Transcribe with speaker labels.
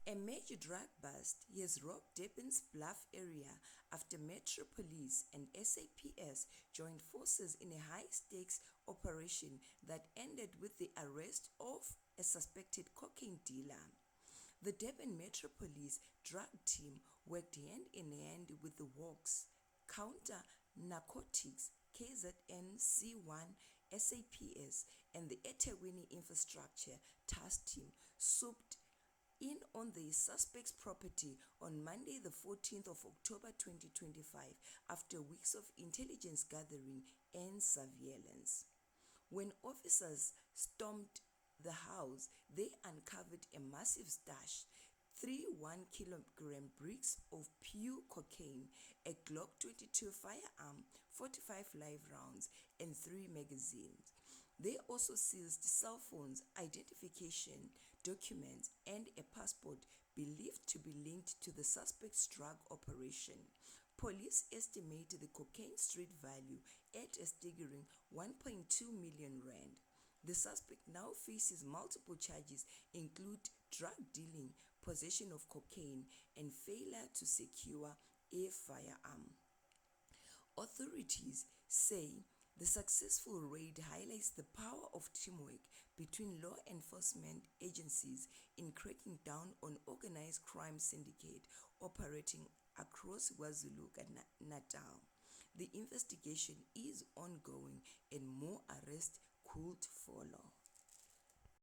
Speaker 1: A major drug bust has rocked Durban's Bluff area after Metro Police and SAPS joined forces in a high-stakes operation that ended with the arrest of a suspected cocaine dealer. The Durban Metro Police drug team worked hand in hand with the WOX, Counter Narcotics, KZN C1, SAPS, and the eThekwini Infrastructure Task Team swooped in on the suspect's property on Monday, the 14th of October 2025, after weeks of intelligence gathering and surveillance. When officers stormed the house, they uncovered a massive stash, 3 1-kilogram bricks of pure cocaine, a Glock 22 firearm, 45 live rounds, and 3 magazines. They also seized cell phones, identification documents, and a passport believed to be linked to the suspect's drug operation. Police estimate the cocaine street value at a staggering 1.2 million rand. The suspect now faces multiple charges, include drug dealing, possession of cocaine, and failure to secure a firearm. Authorities say the successful raid highlights the power of teamwork between law enforcement agencies in cracking down on organized crime syndicate operating across KwaZulu-Natal. The investigation is ongoing and more arrests could follow.